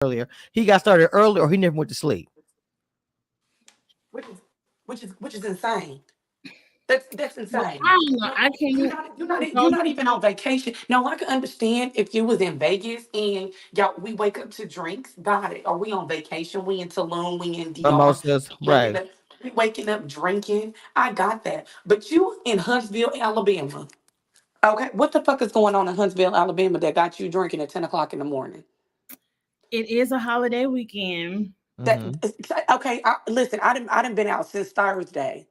earlier. He got started early, or he never went to sleep. which is which is insane. That's Well, insane. I don't know. No, I you're can't. not you're not even on vacation. No, I can understand if you was in Vegas and y'all we wake up to drinks. Got it. Or we on vacation, we in Tulum, we in DR, Mimosas, waking right? up, we waking up drinking. I got that. But you in Huntsville, Alabama. Okay, what the fuck is going on in Huntsville, Alabama that got you drinking at 10 o'clock in the morning? It is a holiday weekend. That Mm-hmm. okay, listen, I didn't been out since Thursday.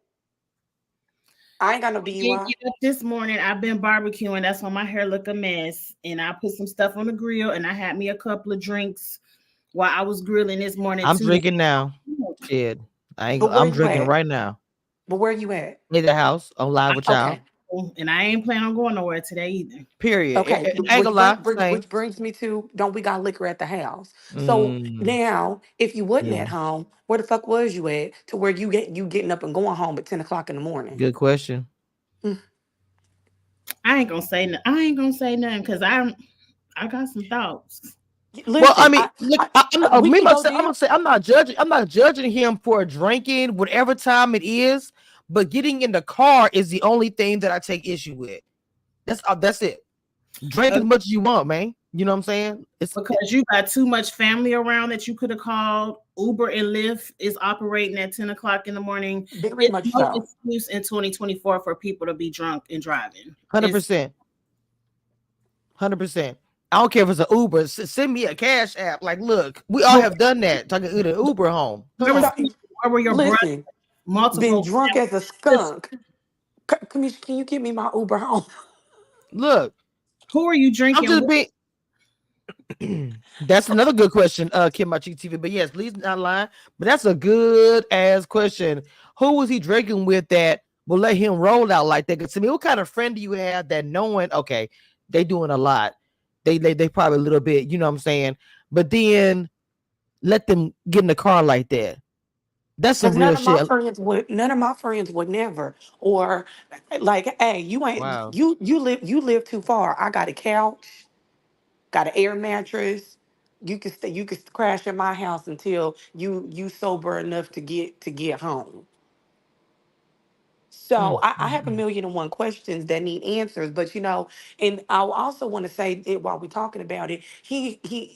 I ain't got no Didn't DUI. get up this morning. I've been barbecuing. That's why my hair look a mess. And I put some stuff on the grill, and I had me a couple of drinks while I was grilling this morning I'm too. drinking now. Shit, But where I'm you drinking at? right now. But where you at? In the house, on live with y'all. Okay. And I ain't planning on going nowhere today either. Period. Okay, I ain't gonna lie. Same. which brings me to don't we got liquor at the house? So Mm, now, if you wasn't yeah. at home, where the fuck was you at to where you getting up and going home at 10 o'clock in the morning? Good question. Mm. I ain't gonna say I ain't gonna say nothing because I got some thoughts. Well, I Listen, mean, look, we me can go myself, I'm there. gonna say I'm not judging. I'm not judging him for drinking whatever time it is, but getting in the car is the only thing that I take issue with. That's it. Drink as Uh, much as you want, man. You know what I'm saying? because you got too much family around that you could have called. Uber and Lyft is operating at 10 o'clock in the morning. Very It's much no so. excuse in 2024 for people to be drunk and driving. hundred It's percent, 100%. I don't care if it's an Uber. Send me a cash app. Like, look, we all but have done that. Talking to Uber home. Come where was on, So, where were your brothers? listen, been Multiple drunk as a families. skunk. Can you give me my Uber home? look. Who are you I'm drinking just with? being. That's another good question, Kim Machi TV. But yes, please not lie. But that's a good ass question. Who was he drinking with that will let him roll out like that? Because to me, what kind of friend do you have that knowing, okay, they doing a lot. They probably a little bit, you know what I'm saying? But then let them get in the car like that. That's some Because real shit. none of my friends would never. Or like, hey, you ain't Wow. you live too far. I got a couch, got an air mattress. You can crash at my house until you sober enough to get home. So Mm, I mm, have a mm. million and one questions that need answers, but and I also want to say it while we're talking about it,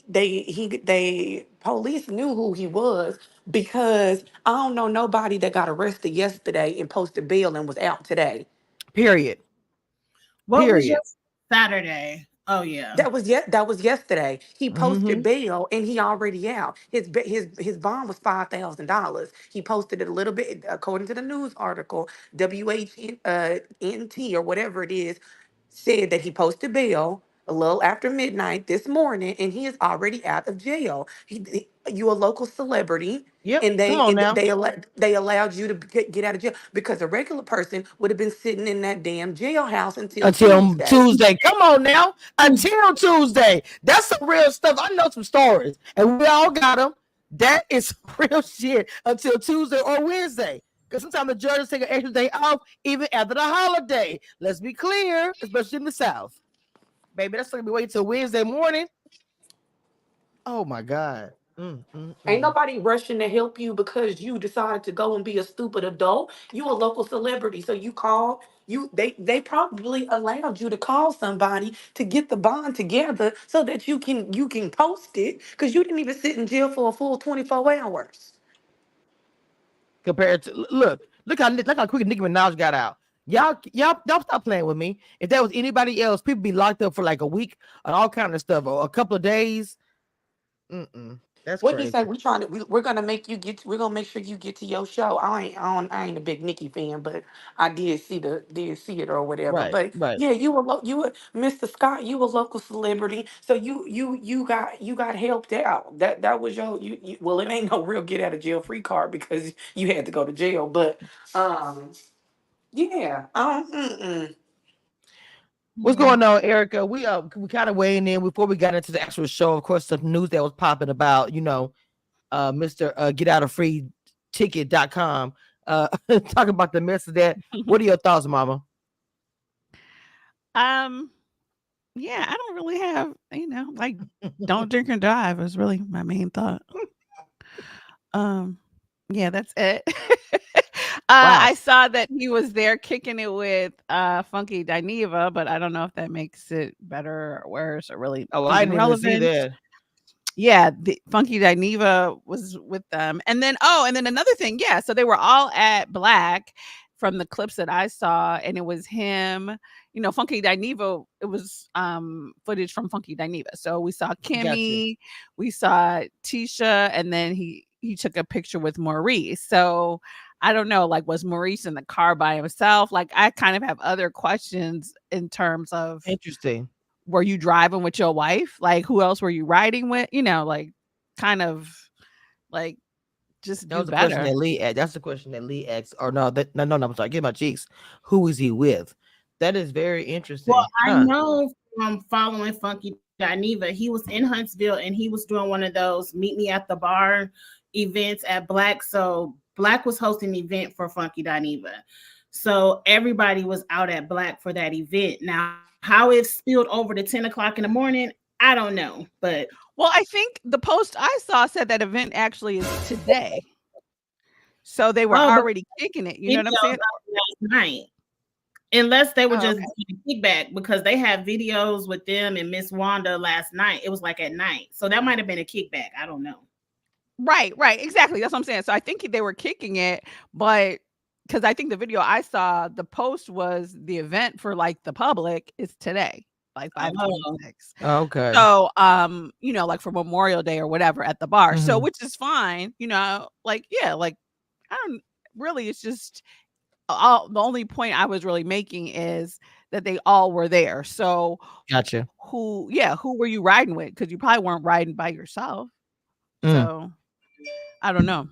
they police knew who he was because I don't know nobody that got arrested yesterday and posted bail and was out today. Period. What was your Period. Saturday? Oh yeah. That was yesterday. He posted Mm-hmm. bail and he already out. His bond was $5,000. He posted it a little bit according to the news article. WHNT or whatever it is said that he posted bail a little after midnight this morning and he is already out of jail. You a local celebrity Yep. and Come on now. they allowed you to get out of jail because a regular person would have been sitting in that damn jailhouse until Until Tuesday. Tuesday. Come on now. Until Tuesday. That's some real stuff. I know some stories, and we all got them. That is real shit until Tuesday or Wednesday. Because sometimes the judges take an extra day off even after the holiday. Let's be clear, especially in the South. Baby, that's going to be waiting till Wednesday morning. Oh my God. Mm, mm, Ain't mm. nobody rushing to help you because you decided to go and be a stupid adult. You a local celebrity, so you call they probably allowed you to call somebody to get the bond together so that you can post it because you didn't even sit in jail for a full 24 hours. Compared to look how quick Nicki Minaj got out. Y'all stop playing with me. If that was anybody else, people be locked up for like a week and all kind of stuff or a couple of days. Mm-mm. That's What he crazy. said, we're gonna make you get we're gonna make sure you get to your show. I ain't a big Nicki fan, but I did see it or whatever. Right, But right. yeah, you were Mr. Scott, you a local celebrity, so you got helped out. That was well, it ain't no real get out of jail free card because you had to go to jail, but um yeah, What's Yeah. going on, Erica? We kind of weighing in before we got into the actual show. Of course, the news that was popping about, Mr. Get Out of Free Ticket.com. Talking about the mess of that. What are your thoughts, Mama? Um, Yeah, I don't really have, like, don't drink and drive is really my main thought. Um, yeah, that's it. Wow. I saw that he was there kicking it with Funky Dineva, but I don't know if that makes it better or worse or really Oh, I even didn't even see relevant. that. Yeah, the Funky Dineva was with them. And then another thing, yeah, so they were all at Black from the clips that I saw, and it was him, Funky Dineva, it was footage from Funky Dineva. So we saw Got you. Kimmy, we saw Tisha, and then he took a picture with Maurice. So I don't know, like, was Maurice in the car by himself? Like, I kind of have other questions in terms of, Interesting. were you driving with your wife? Like, who else were you riding with? Like, kind of, like, just That do was the question better. that Lee asked. That's the question that Lee asked. Or no, no. I'm sorry. Get my cheeks. Who is he with? That is very Well, interesting, I huh? know from following Funky Dineva, he was in Huntsville and he was doing one of those meet me at the bar events at Black. So Black was hosting an event for Funky Dineva. So everybody was out at Black for that event. Now, how it spilled over to 10 o'clock in the morning, I don't know. But Well, I think the post I saw said that event actually is today. So they were but already kicking it. You know videos what I'm saying? of last night. Unless they were Oh, just okay. getting kickback because they had videos with them and Miss Wanda last night. It was like at night. So that might have been a kickback. I don't know. Right, right. Exactly. That's what I'm saying. So I think they were kicking it, but because I think the video I saw, the post was the event for like the public is today, like Oh, 5:26. Okay. So, like for Memorial Day or whatever at the bar. So, Hmm. which is fine, like, yeah, like, I don't really, it's just the only point I was really making is that they all were there. So, Gotcha. who were you riding with? Because you probably weren't riding by yourself. Mm. So, I don't know.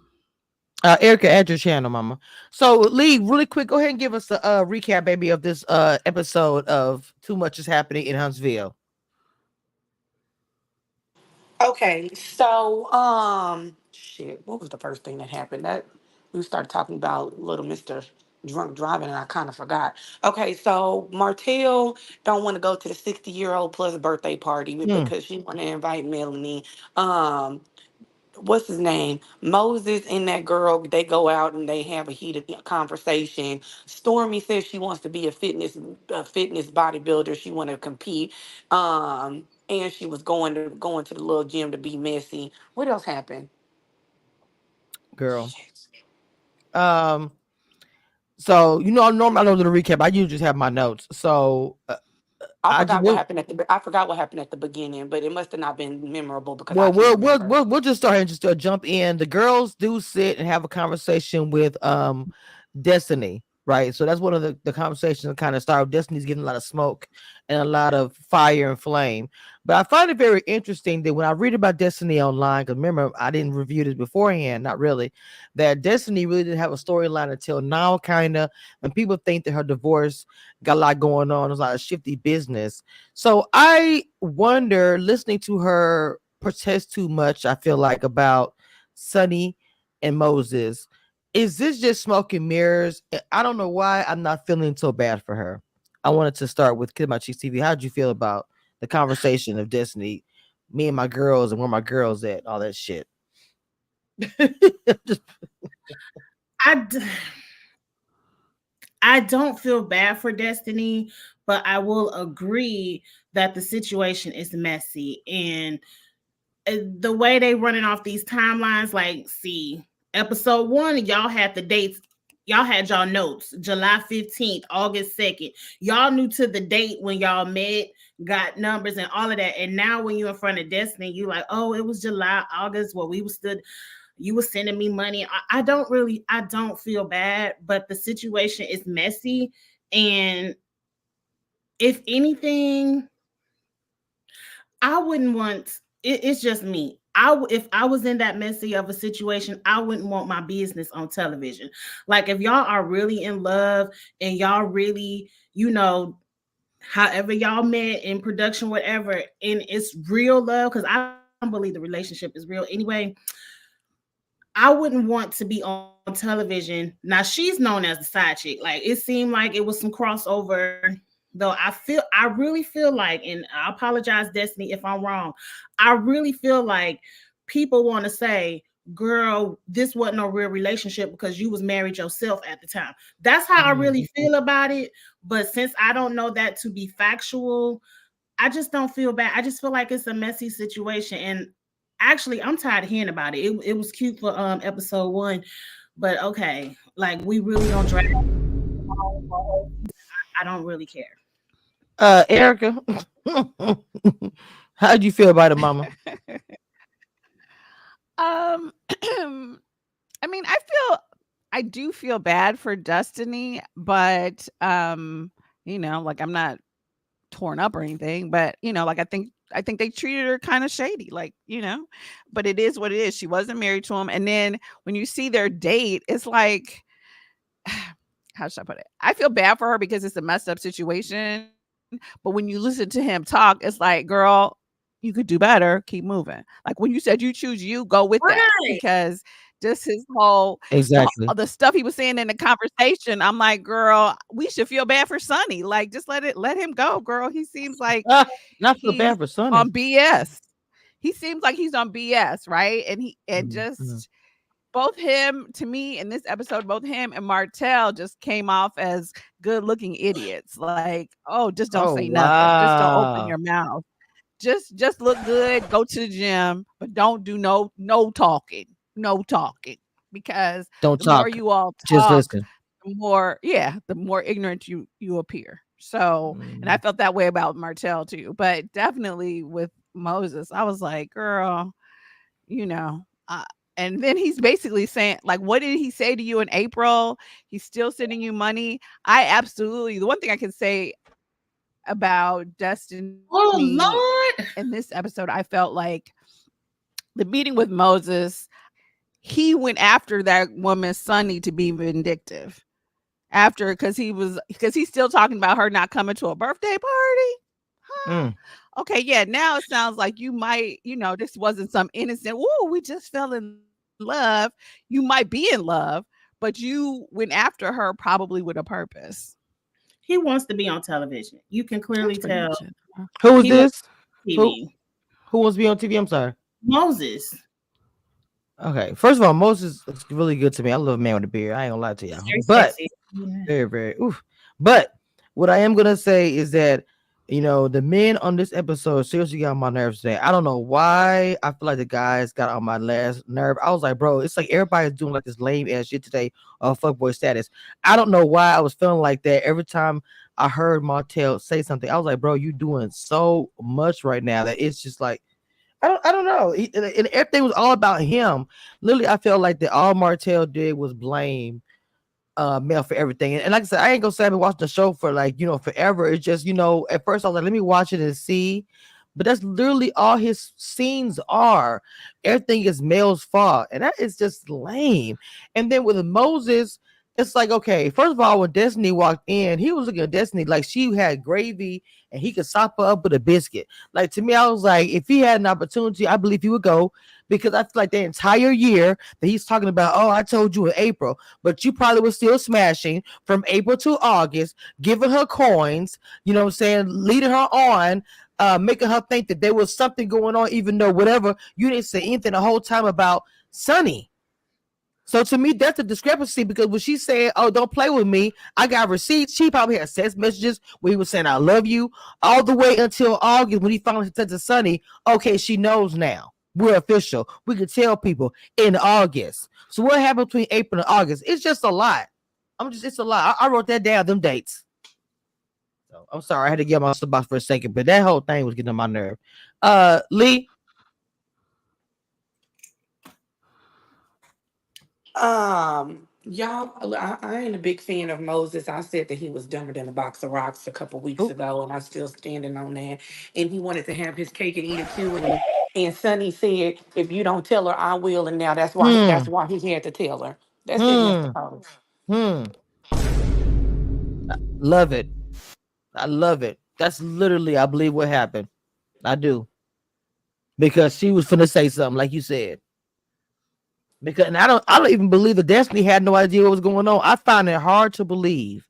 Erica, add your channel, Mama. So Lee, really quick, go ahead and give us a recap, baby, of this episode of Too Much Is Happening in Huntsville. Okay, so shit, what was the first thing that happened? That we started talking about little Mr. Drunk driving and I kind of forgot. Okay, so Martell don't want to go to the 60-year-old plus birthday party Mm, because she want to invite Melanie. Um, what's his name? Moses and that girl, they go out and they have a heated conversation. Stormy says she wants to be a fitness bodybuilder. She want to compete. And she was going to the little gym to be messy. What else happened? girl. Shit. Um, so normally I know the recap. I usually just have my notes. So I I just forgot what will. happened I forgot what happened at the beginning, but it must have not been memorable because I Well, can't we'll remember. we'll just start here and just jump in. The girls do sit and have a conversation with Destiny, right? So that's one of the conversations that kind of start. Destiny's getting a lot of smoke and a lot of fire and flame. But I find it very interesting that when I read about Destiny online, because remember I didn't review this beforehand, not really, that Destiny really didn't have a storyline until now, kind of. When people think that her divorce got a lot going on, there's a lot of shifty business. So I wonder, listening to her protest too much, I feel like, about Sonny and Moses. Is this just smoke and mirrors? I don't know why I'm not feeling so bad for her. I wanted to start with Kid My Cheeks TV. How'd you feel about the conversation of Destiny, me and my girls, and where my girls at, all that shit? Just, I d- I don't feel bad for Destiny, but I will agree that the situation is messy and the way they running off these timelines. Like, see, episode 1, y'all had the dates. Y'all had y'all notes. July 15th, August 2nd. Y'all knew to the date when y'all met, got numbers and all of that. And now when you're in front of Destiny, you like, oh, it was July, August. Well, we were stood. You were sending me money. I don't feel bad, but the situation is messy. And if anything, I wouldn't want it's just me. If I was in that messy of a situation, I wouldn't want my business on television. Like if y'all are really in love and y'all really, however y'all met in production, whatever, and it's real love, because I don't believe the relationship is real anyway. I wouldn't want to be on television. Now she's known as the side chick. Like it seemed like it was some crossover though. I really feel like, and I apologize, Destiny, if I'm wrong. I really feel like people want to say, girl, this wasn't a real relationship because you was married yourself at the time. That's how I really feel about it. But since I don't know that to be factual, I just don't feel bad. I just feel like it's a messy situation. And actually, I'm tired of hearing about it. It was cute for episode 1, but okay, like we really gonna drag it on for a whole season. I don't really care. Erica, how would you feel about it, Mama? Um, I mean, I do feel bad for Destiny, but like I'm not torn up or anything, but like I think they treated her kind of shady, like, but it is what it is. She wasn't married to him. And then when you see their date, it's like, how should I put it? I feel bad for her because it's a messed up situation. But when you listen to him talk, it's like, girl, you could do better. Keep moving. Like when you said you choose you, go with that. Right. Because just his whole Exactly. the stuff he was saying in the conversation, I'm like, girl, we should feel bad for Sonny. Like, just let him go, girl. He seems like Not feel he's bad for Sonny. on BS. He seems like he's on BS, right? And just both him, to me, in this episode, both him and Martell just came off as good looking idiots. Like, oh, just don't Oh say nothing. Just don't open wow. your mouth. Just look good, go to the gym, but don't do no talking. No talking. Because Don't the more talk. you all Just talk, listen. the more ignorant you appear. So, and I felt that way about Martell too, but definitely with Moses, I was like, girl, you know, and then he's basically saying, like, what did he say to you in April? He's still sending you money. The one thing I can say about Oh Destiny Lord. in this episode, I felt like the meeting with Moses, he went after that woman, Sunny, to be vindictive. Because he's still talking about her not coming to a birthday party. Huh? Okay, yeah. Now it sounds like you might, this wasn't some innocent. Whoa, we just fell in love. You might be in love, but you went after her probably with a purpose. He wants to be on television. You can clearly That's pretty tell much it. Who was he wants this? Who TV. who wants to be on TV? I'm sorry. Moses. Okay. First of all, Moses is really good to me. I love a man with a beard. I ain't gonna lie to y'all. Very But sexy. Yeah. very, very oof. But what I am gonna say is that the men on this episode seriously got on my nerves today. I don't know why. I feel like the guys got on my last nerve. I was like, bro, it's like everybody's doing like this lame ass shit today on fuckboy status. I don't know why I was feeling like that every time I heard Martell say something. I was like, bro, you doing so much right now that it's just like I don't know. And everything was all about him. Literally, I felt like that all Martell did was blame Mel for everything. And like I said, I ain't gonna say I've been watching the show for forever. It's just, at first I was like, let me watch it and see. But that's literally all his scenes are. Everything is Mel's fault. And that is just lame. And then with Moses, it's like, okay, first of all, when Destiny walked in, he was looking at Destiny like she had gravy and he could sop her up with a biscuit. Like, to me, I was like, if he had an opportunity, I believe he would go, because I feel like the entire year that he's talking about, oh, I told you in April, but you probably were still smashing from April to August, giving her coins, you know what I'm saying, leading her on, making her think that there was something going on, even though whatever, you didn't say anything the whole time about Sonny. So to me, that's a discrepancy, because when she said, oh, don't play with me, I got receipts. She probably had text messages where he was saying, I love you, all the way until August when he finally said to Sonny, okay, she knows now. We're official. We can tell people in August. So what happened between April and August? It's just a lot. It's a lot. I wrote that down, them dates. So I'm sorry, I had to get my soapbox for a second, but that whole thing was getting on my nerve. Lee. Y'all, I ain't a big fan of Moses. I said that he was dumber than a box of rocks a couple weeks Oh, ago, and I'm still standing on that. And he wanted to have his cake and eat it too. And Sonny said, "If you don't tell her, I will." And now that's why hmm, he had to tell her. That's it, Mr. hmm, Post. hmm. Love it. I love it. That's literally, I believe, what happened. I do. Because she was finna say something, like you said. Because, and I don't even believe that Destiny had no idea what was going on. I find it hard to believe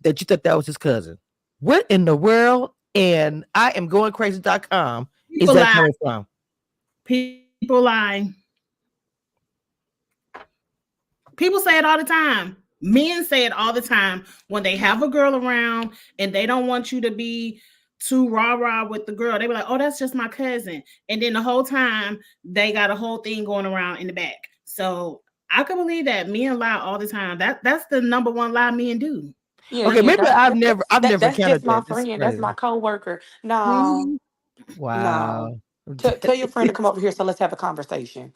that you thought that was his cousin. What in the world? And I am going crazy.com is People that lie. coming from? People lie. People say it all the time. Men say it all the time when they have a girl around and they don't want you to be too rah-rah with the girl. They be like, oh, that's just my cousin. And then the whole time they got a whole thing going around in the back. So I can believe that men lie all the time. That's the number one lie men do. Yeah, Okay, yeah. maybe I've never That's just encountered my that. This is friend. That's my crazy. coworker. No, Mhm. no. Wow. Tell your friend to come over here so let's have a conversation.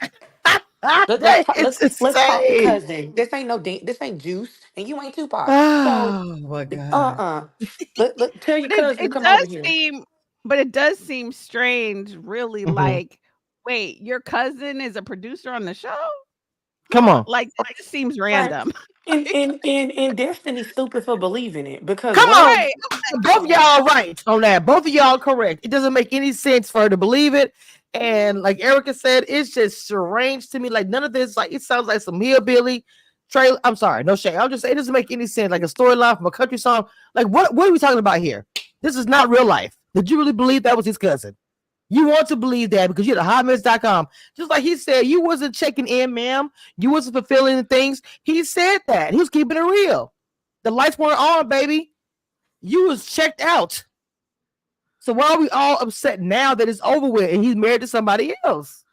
That is Let's talk insane. cousin. This ain't this ain't Juice and you ain't Tupac. So Oh my god. tell your But it cousin to it come over does here. seem but it does seem strange, really, Mhm. like, wait, your cousin is a producer on the show? Come Huh, on. like, that just seems Right. random. And Like, Destiny's stupid for believing it because Come what? on. right, I'm like, Both of "Oh." y'all right on that. Both of y'all correct. It doesn't make any sense for her to believe it. And like Erica said, it's just strange to me. Like none of this, like it sounds like some hillbilly trailer. I'm sorry, no shade. I'll just say it doesn't make any sense. Like a storyline from a country song. Like what are we talking about here? This is not real life. Did you really believe that was his cousin? You want to believe that because you're the hotmess.com. Just like he said, you wasn't checking in, ma'am. You wasn't fulfilling the things. He said that. He was keeping it real. The lights weren't on, baby. You was checked out. So why are we all upset now that it's over with and he's married to somebody else?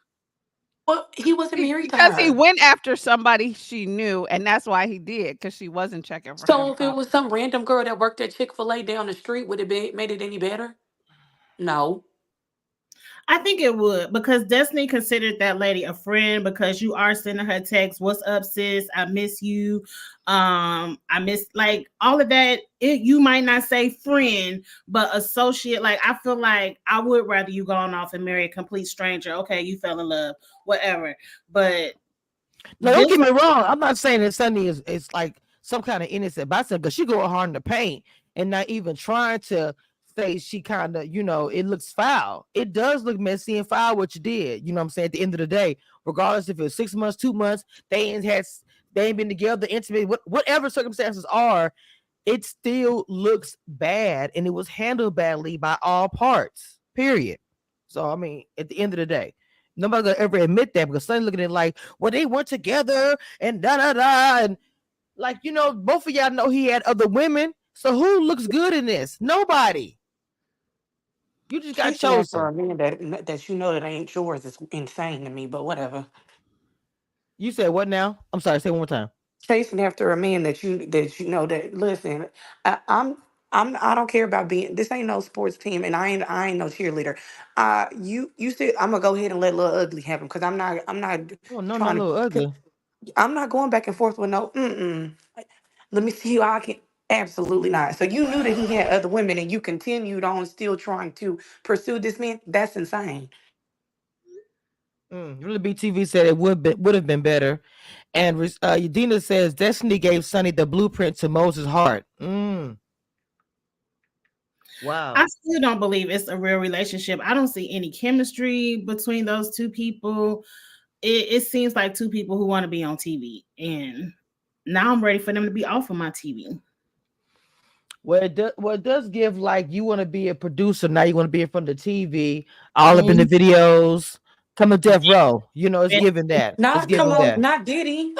Well, he wasn't married to Because he her. went after somebody she knew, and that's why he did, because she wasn't checking for So him if it was properly. some random girl that worked at Chick-fil-A down the street, would it be made it any better? No. I think it would because Destiny considered that lady a friend because you are sending her text, "What's up, sis? I miss you. I miss like all of that." You might not say friend, but associate. Like I feel like I would rather you gone off and marry a complete stranger. Okay, you fell in love, whatever. But No, don't this, get me wrong. I'm not saying that Sunny is like some kind of innocent bystander because she go hard in the paint and not even trying to say she kind of, it looks foul. It does look messy and foul what you did. You know what I'm saying? At the end of the day, regardless if it's 6 months, 2 months, they ain't been together, intimate, whatever circumstances are, it still looks bad and it was handled badly by all parts. Period. So I mean, at the end of the day, nobody gonna ever admit that because Sonny looking at it like, well, they were together and da da da, and like both of y'all know he had other women. So who looks good in this? Nobody. You just got Chasing after chosen. a man that you know that ain't yours is insane to me, but whatever. You said what now? I'm sorry. Say one more time. Chasing after a man that you know that listen, I, I'm I don't care about being this ain't no sports team and I ain't no cheerleader. You said I'm gonna go ahead and let Little Ugly happen because I'm not Oh no, not trying a little to ugly. I'm not going back and forth with no let me see how I can absolutely not. So you knew that he had other women and you continued on still trying to pursue this man. That's insane. Really, BTV said it would have been better. And Udina says Destiny gave Sonny the blueprint to Moses' heart. I Wow. still don't believe it's a real relationship. I don't see any chemistry between those two people. It seems like two people who want to be on TV, and now I'm ready for them to be off of my TV. Well, it does give like you want to be a producer now. You want to be in front of the TV, all up in the Mhm. videos. Come to death row. It's giving that. It's Not come giving on, that. not Diddy.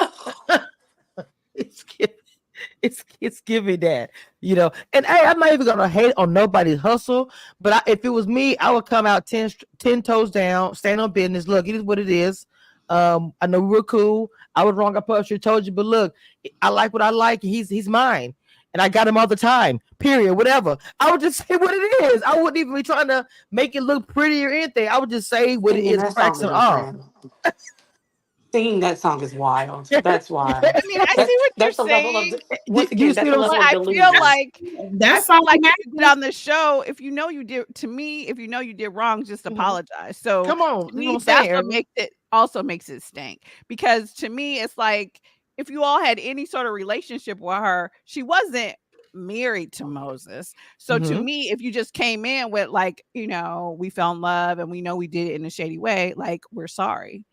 It's it's giving that. And hey, I'm not even gonna hate on nobody's hustle, but if it was me, I would come out 10 toes down, stand on business. Look, it is what it is. I know we were cool. I was wrong. I probably told you, but look, I like what I like. He's mine, and I got him all the time. Period. Whatever. I would just say what it is. I wouldn't even be trying to make it look pretty or anything. I would just say what it Singing is, that song cracks is and all. insane. Singing that song is wild. That's why. I mean, I see what you're That's the level of saying, once Do you again, see that's what the I'm but level saying? of I feel delusion. like That song if you get matters. on the show, if you know you did to me, if you know you did wrong, just Mhm. apologize. So Come on, to you know what me, I'm saying, that's what Erica? makes it stink. Because to me, it's like if you all had any sort of relationship with her, she wasn't married to Moses. So to Mm-hmm. me, if you just came in with like, we fell in love and we know we did it in a shady way, like we're sorry.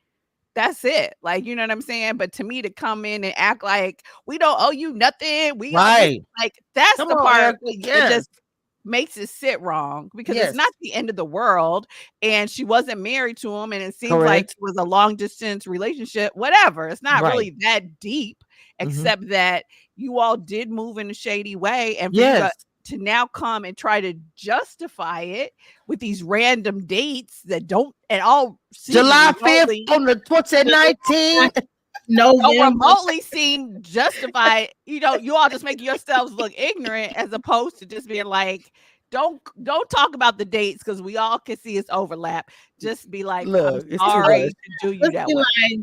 That's it. Like, you know what I'm saying? But to me to come in and act like we don't owe you nothing. We all this Right. like that's Come the on, part Erica. that just Yes. makes it sit wrong because it's Yes. not the end of the world, and she wasn't married to him, and it seems like Correct. it was a long distance relationship. Whatever, it's not Right. really that deep, except that you all did move in a shady way, and for you Yes. to now come and try to justify it with these random dates that don't at all seem July 5th remotely, on the 2019. don't November. remotely seem justified. You know, you all just make yourselves look ignorant as opposed to just being like, don't talk about the dates because we all can see it's overlap. Just be like, Look, I'm it's too sorry much. to do you Let's that be way. like,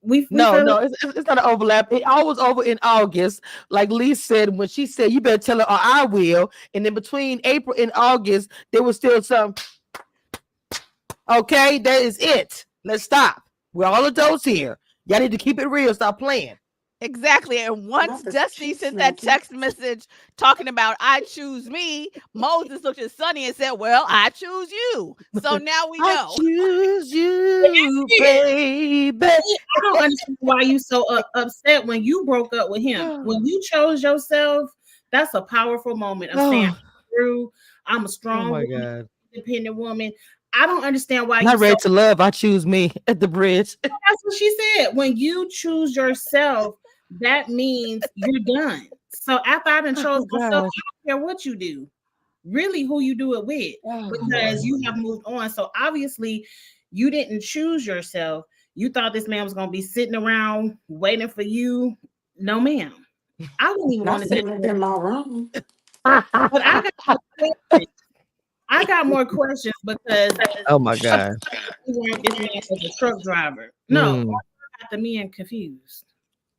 we No, feel no, it's not an overlap. It all was over in August. Like Lee said, when she said, you better tell her or I will. And in between April and August, there was still some, okay, that is it. Let's stop. We're all adults here. Y'all need to keep it real. Stop playing. Exactly. And once Not the Destiny cheese sent that snacking. text message talking about I choose me, Moses looked at Sonny and said, well, I choose you. So now we I know. choose you, baby. I don't understand why you so upset when you broke up with him. When you chose yourself, that's a powerful moment of saying, through, I'm a Oh strong my woman, God. independent woman. I don't understand why Not you ready so. to love. I choose me at the bridge. That's what she said. When you choose yourself, that means you're done. So after I done chose Oh myself, I gosh. don't care what you do. Really, who you do it with, Oh, because Lord. you have moved on. So obviously, you didn't choose yourself. You thought this man was gonna be sitting around waiting for you. No, ma'am. I wouldn't even want Not to do sitting in my room. but I got more questions. I got more questions because Oh my God. you want this man as a truck driver. No, Mm. I got the men confused.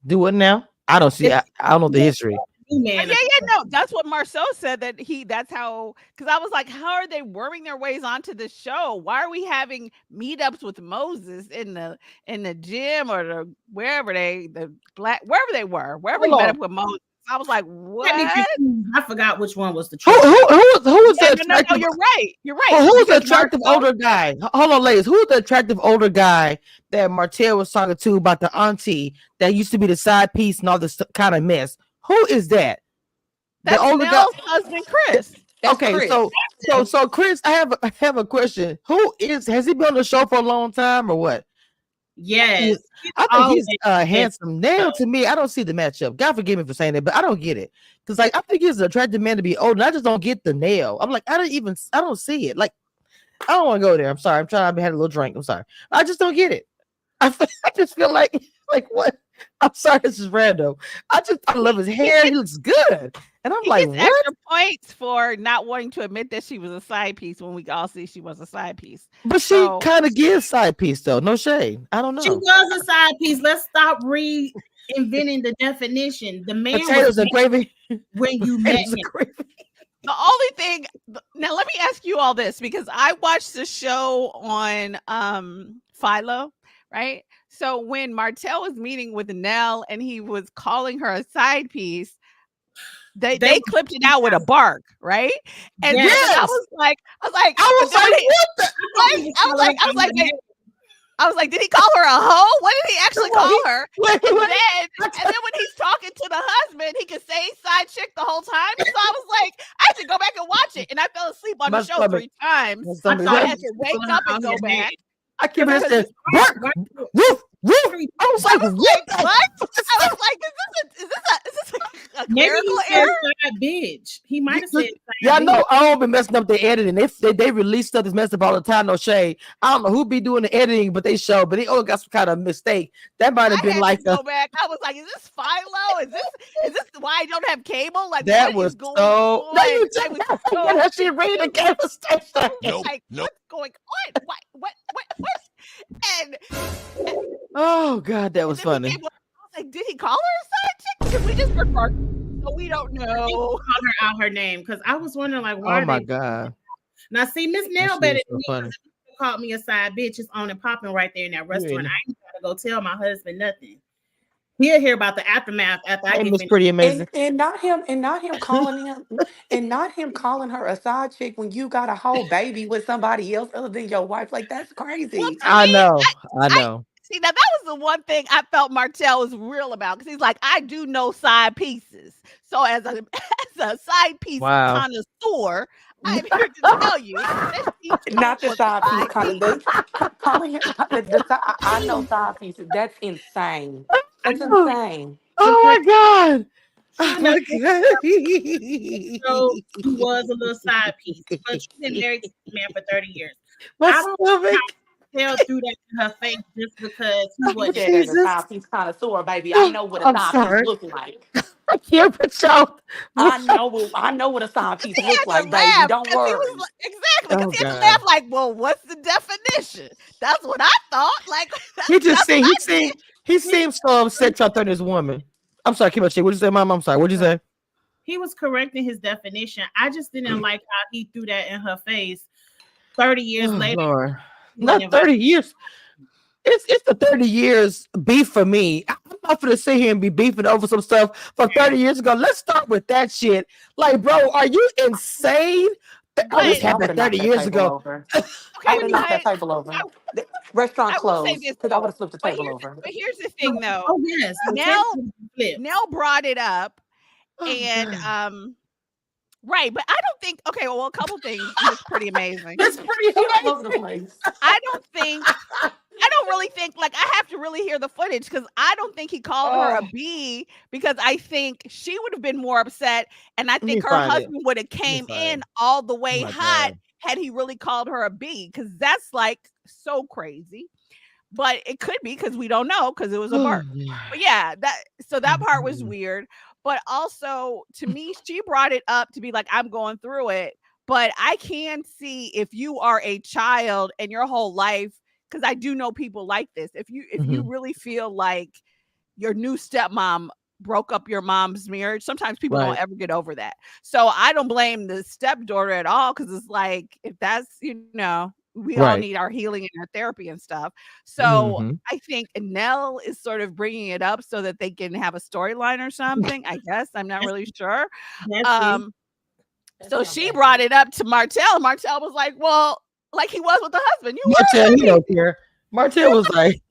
Do what now? I don't see. I don't know the history. New man. Yeah, no, that's what Marceau said that that's how, because I was like, how are they worming their ways onto the show? Why are we having meetups with Moses in the gym or wherever they Hold he met on. up with Moses? I was like, what? I forgot which one was the Who truck. was the No, attractive? you're right. You're right. Who was the Because attractive Marceau, older guy? Hold on, ladies. Who was the attractive older guy that Martell was talking to about the auntie that used to be the side piece and all this kind of mess? Who is that? The that's older guy. Nell's husband, Chris. That's Okay, Chris. so Chris, I have a question. Has he been on the show for a long time or what? Yes. I think he's Always. handsome. Now to me, I don't see the matchup. God forgive me for saying that, but I don't get it. Because like I think he's an attractive man to be old, and I just don't get the nail. I'm like, I don't see it. Like, I don't want to go there. I'm sorry. I'm trying to have a little drink. I'm sorry. I just don't get it. I just feel like what? I'm sorry, this is random. I love his hair. He looks good. And I'm He like, gets what? extra points for not wanting to admit that she was a side piece when we all see she was a side piece. But she kind of gives side piece though. No shade. I don't know. She was a side piece. Let's stop reinventing the definition. The man Potatoes was and gravy. when you met Potatoes him. The and gravy. only thing now, let me ask you all this because I watched the show on Philo, right? So when Martell was meeting with Nell and he was calling her a side piece, they clipped it out with a bark, right? And Yes. then I was like, what the? I was like, did he call her a hoe? What did he actually call her? Wait. And then when he's talking to the husband, he could say side chick the whole time. So I was like, I had to go back and watch it. And I fell asleep on the show 3 times. So I had to wake up and go back. I keep it bark. Woof. I was like, what? I was like, is this a Maybe clerical he said error? side bitch. He might have said Yeah, I side know. bitch. I don't be messing up the editing. They release stuff that's messed up all the time. No shade. I don't know who be doing the editing, but they show. But they all got some kind of mistake. That might have I been had like to go back. I was like, is this Philo? Is this why I don't have cable? Like that what was is going so. on? No, you I just was got that shit read the camera station. like, what's going on? What? And Oh God, that was then we funny. came up, I was like, did he call her a side chick? Because we just remarked, so we don't know. Call her out her name because I was wondering like why Oh my they God. now see Miss That Nell shit better is than so me funny. called me a side bitch. It's on and popping right there in that restaurant. Really? I ain't gotta go tell my husband nothing. He'll hear about the aftermath after I Hey, get Miss finished. Pretty Amazing. And not him calling him and not him calling her a side chick when you got a whole baby with somebody else other than your wife. Like that's Well, crazy. to I me, know. I I know. see now that was the one thing I felt Martell was real about because he's like, I do know side pieces. So as a side piece Wow. connoisseur, I'm here to tell you that she Not the was a side piece side kind of piece. calling it I know side pieces. That's insane. That's Oh, insane. because oh my god. she Oh would never my know god. he was a little side piece. But she's been married to this man for 30 years. My I don't know stomach. how Tell threw that in her face just because he You wasn't. said as a Jesus. side piece connoisseur, baby. I know what a I'm side piece sorry. look like. I can't put y'all. I know what a side piece He look had to like, baby. laugh Don't because he was worry. like, exactly because Oh he had to laugh god. like, well, what's the definition? That's what I thought. Like He just that's what seemed he I did. seemed he seems so upset y'all thought this woman. I'm sorry, keep on shit. What'd you say, Mom? I'm sorry. What'd you say? He was correcting his definition. I just didn't like how he threw that in her face 30 years Oh later. Lord. He wasn't Not 30 years. It's the 30 years beef for me. I'm not gonna sit here and be beefing over some stuff from 30 years ago. Let's start with that shit. Like, bro, are you insane? Oh, this But I would happened have knocked 30 that years table ago. over. I okay, would have knocked but that table over. I, The restaurant I will say closed this because I would though. have flipped the But table over. here's the thing though. Oh yes, the Nell table flipped. Nell brought it up Oh, and God. right, but I don't think okay, well a couple things that's pretty amazing. That's pretty She all over the amazing. place. I don't really think like I have to really hear the footage because I don't think he called her a Oh, B because I think she would have been more upset, and I let me think her find it. husband would have Let me came find in it. all the Oh way my hot God. had he really called her a B because that's like so crazy. But it could be because we don't know because it was a Oh, bird. But yeah, that part was Lord. weird. But also to me, she brought it up to be like, I'm going through it. But I can see if you are a child and your whole life, because I do know people like this. If you Mhm. really feel like your new stepmom broke up your mom's marriage, sometimes people don't Right. ever get over that. So I don't blame the stepdaughter at all because it's like if that's we all Right. need our healing and our therapy and stuff. So Mhm. I think Nell is sort of bringing it up so that they can have a storyline or something. I guess I'm not really sure. That's it. Um, That's so not she bad. brought it up to Martell. Martell was like, "Well, like he was with the husband, you were Martell, he happy." don't care. Martell was like,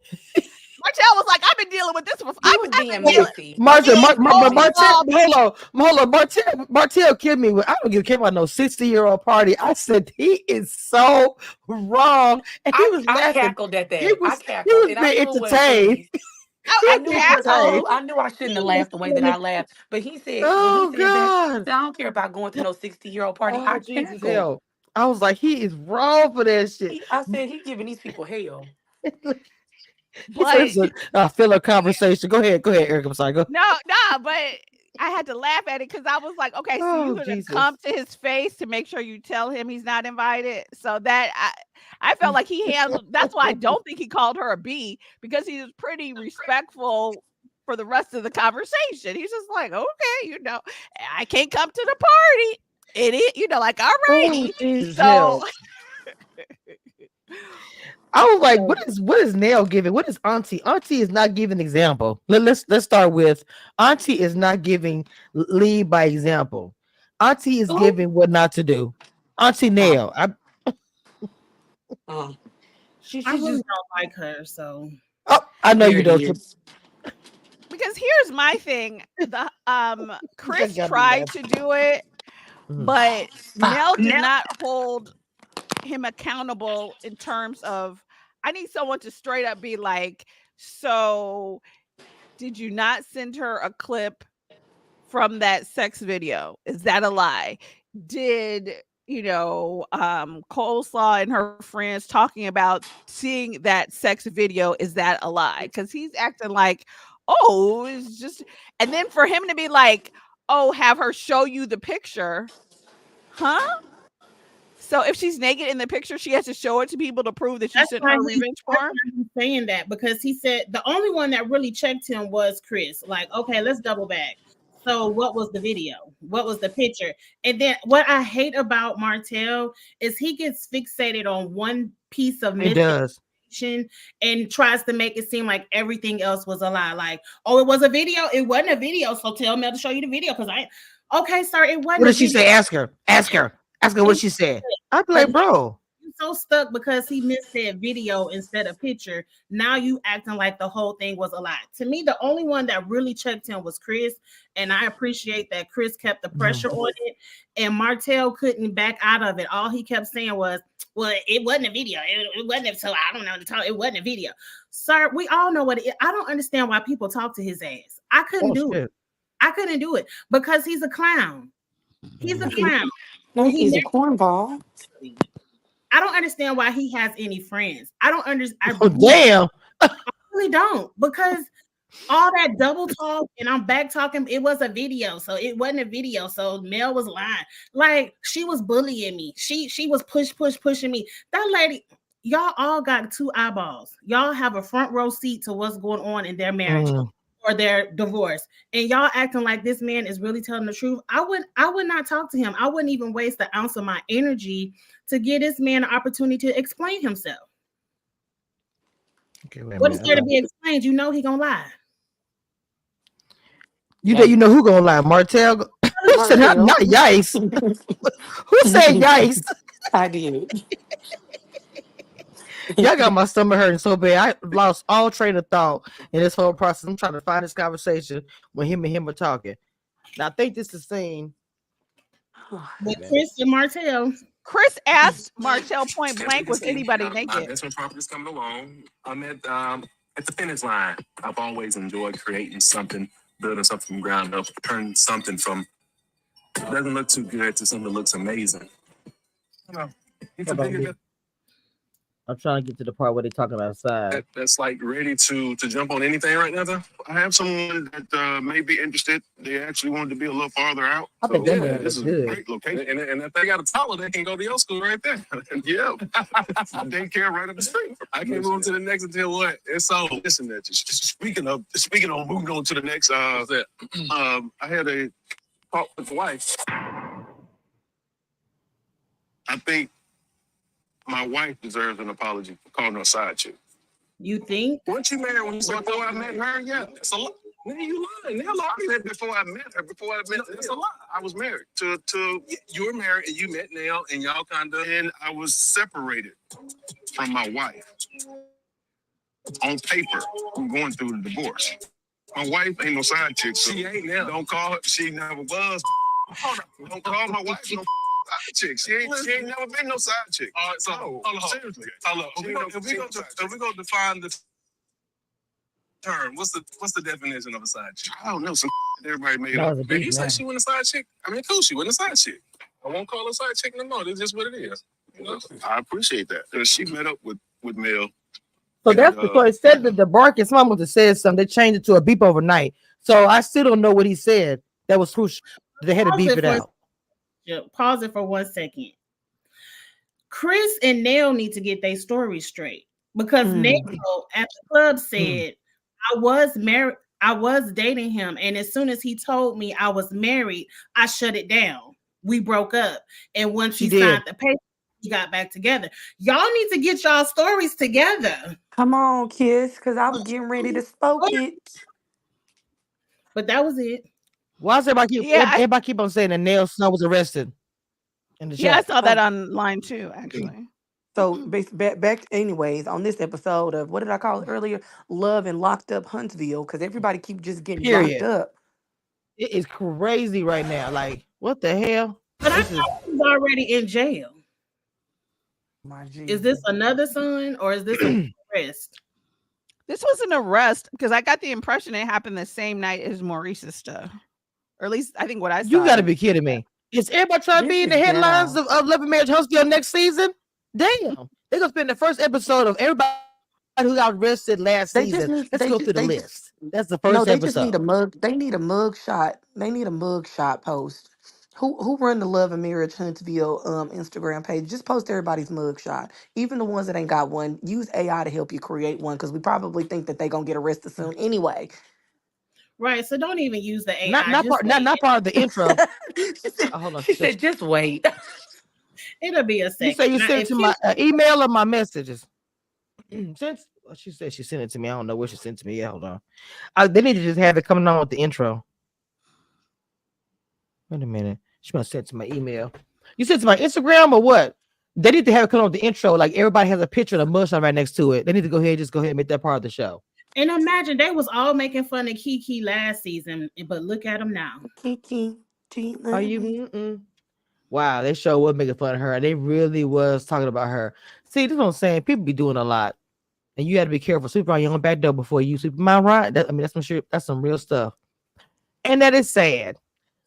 Martell was like, "I've been dealing with this for He was I've being been dealing." messy. Martell, Martell He was being But told Martell, messy. y'all, hold on, Martell killed me with, I don't give a care about no 60-year-old party. I said, he is so wrong. And he was I laughing. cackled at He that. I was, he cackled, was and I being knew it wasn't entertained. funny. He I was I knew being it was. cackled. entertained. I knew I shouldn't have laughed the way that I laughed. But he said when he Oh, said that, God. I don't care about going to no 60-year-old party. Oh, I Jesus, cackled. hell. I was like, he is wrong for that shit. I said he giving these people hell. He said, But it's a filler conversation. Go ahead, Eric. I'm sorry. Go. no, but I had to laugh at it because I was like, okay, so you're Oh, gonna come Jesus. to his face to make sure you tell him he's not invited. So that I felt like he handled that's why I don't think he called her a B because he was pretty respectful for the rest of the conversation. He's just like, okay, I can't come to the party. Like, all Oh, righty. Jesus, hell. So I was like, So what is Nail giving? What is Auntie? Auntie is not giving example. Let's start with Auntie is not giving lead by example. Auntie is Oh, giving what not to do. Auntie uh, Nail. uh, I She really just don't like her. So I know there you it don't. is. because here's my thing. The Just Chris got me tried to laughing. do it, Mhm. but Nell Fuck. did not hold him accountable in terms of I need someone to straight up be like, so did you not send her a clip from that sex video? Is that a lie? Did Coleslaw and her friends talking about seeing that sex video, is that a lie? Because he's acting like, oh, it's just, and then for him to be like, oh, have her show you the picture, huh? So if she's naked in the picture, she has to show it to people to prove that she sent her revenge that's porn. why he's saying that because he said the only one that really checked him was Chris. Like, okay, let's double back. So what was the video? What was the picture? And then what I hate about Martell is he gets fixated on one piece of He does. misinformation and tries to make it seem like everything else was a lie. Like, oh, it was a video. It wasn't a video. So tell Mel to show you the video because okay, sir, it wasn't What a did she video. say? Ask her. Ask her. Ask her what It she said. I'd be but like, bro. so stuck because he missaid video instead of picture. Now you acting like the whole thing was a lie. To me, the only one that really checked him was Chris, and I appreciate that Chris kept the pressure on it, and Martell couldn't back out of it. All he kept saying was, "Well, it wasn't a video. It wasn't. So I don't know to talk. It wasn't a video." Sir, we all know what it is. I don't understand why people talk to his ass. I couldn't do it. I couldn't do it because he's a clown. He's a clown. No, he's a cornball. I don't understand why he has any friends. I don't understand. Damn. I really don't, because all that double talk and I'm back talking. It was a video, so it wasn't a video. So Mel was lying. Like, she was bullying me. She was pushing me. That lady, y'all all got 2 eyeballs. Y'all have a front row seat to what's going on in their marriage or their divorce, and y'all acting like this man is really telling the truth. I would not talk to him. I wouldn't even waste the ounce of my energy to give this man an opportunity to explain himself. Okay, what is there to be explained? You know he gonna lie. You know who gonna lie? Martell. Who said not yikes? Who said yikes? I did. Y'all got my stomach hurting so bad. I lost all train of thought in this whole process. I'm trying to find this conversation when him are talking. Now I think this is the scene with Chris and Martell. Chris asked Martell point blank, was anybody naked? Investment properties coming along. I'm at the finish line. I've always enjoyed creating something, building something from ground up, turning something from doesn't look too good to something that looks amazing. You know, it's a bigger. I'm trying to get to the part where they're talking outside. That's like ready to jump on anything right now, though. I have someone that may be interested. They actually wanted to be a little farther out. I think this is a great location. And if they got a toddler, they can go to your school right there. Yeah. Daycare right up the street. I can't move on to the next until what? It's so listen that speaking of moving on to the next I had a talk with the wife. I think my wife deserves an apology for calling her a side chick. You think? Weren't you married when before I met her? Yeah, it's a lot. Man, you lying. I said before I met her. It's a lot. I was married to you were married and you met Nell and y'all kind of, and I was separated from my wife. On paper, I'm going through the divorce. My wife ain't no side chick. So she ain't now. Don't call her. She never was. Don't call my wife no side chick. She ain't never been no side chick. All right, so hold on. Seriously. If we go define the term, what's the definition of a side chick? I don't know. Some everybody made up. Man, you said she wasn't a side chick. I mean, cool, she wasn't a side chick. I won't call her a side chick no more. It's just what it is. You know? I appreciate that. She met up with Mel. So that's because it said that the Barkis mom was said something. They changed it to a beep overnight. So I still don't know what he said. That was crucial. They had to beep it out. Pause it for 1 second. Chris and Nell need to get their story straight, because Nell at the club said, I was married, I was dating him, and as soon as he told me I was married, I shut it down. We broke up. And once she signed the paper, we got back together. Y'all need to get y'all stories together. Come on, kiss, because I was getting ready to spoke it. But that was it. Why does everybody keep on saying that Nell Snow was arrested? In the chat? I saw that online too, actually. So back anyways, on this episode of, what did I call it earlier? Love and Locked Up Huntsville, because everybody keep just getting locked up. It is crazy right now. Like, what the hell? But I thought he was already in jail. Is this another son or is this an arrest? This was an arrest, because I got the impression it happened the same night as Maurice's stuff. Or at least I think what I saw. You got to be kidding me. Is everybody trying to be in the headlines of Love and Marriage Huntsville next season? Damn. They're going to spend the first episode of everybody who got arrested last season. Let's go through the list. That's the first episode. Just need a mug. They need a mug shot. They need a mug shot post. Who run the Love and Marriage Huntsville Instagram page? Just post everybody's mug shot. Even the ones that ain't got one. Use AI to help you create one, because we probably think that they're going to get arrested soon anyway. Right, so don't even use the AI. Not part of the intro. Hold on. She said, just wait. It'll be a second. You say you sent it to my email or my messages? She said she sent it to me. I don't know where she sent it to me. Yeah, hold on. They need to just have it coming on with the intro. Wait a minute. She must send it to my email. You sent it to my Instagram or what? They need to have it come on the intro. Like everybody has a picture of the mugshot right next to it. They need to go ahead and make that part of the show. And imagine they was all making fun of Kiki last season, but look at them now. Kiki, Are you? Wow, they sure was making fun of her. They really was talking about her. See, this is what I'm saying. People be doing a lot, and you got to be careful. Sweep around your own back door before you sweep my right. That's some real stuff, and that is sad.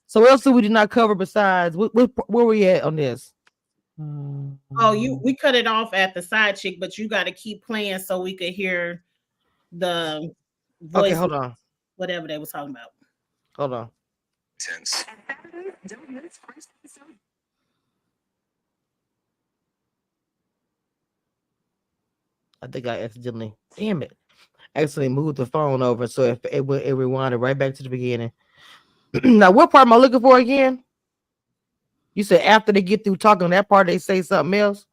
So what else do we did not cover besides where were we at on this? Oh, we cut it off at the side chick, but you got to keep playing so we could hear the voice. Okay, hold on. Whatever they was talking about. Hold on. Tense. I think I accidentally moved the phone over, so if it rewinded right back to the beginning. Now, what part am I looking for again? You said after they get through talking that part, they say something else.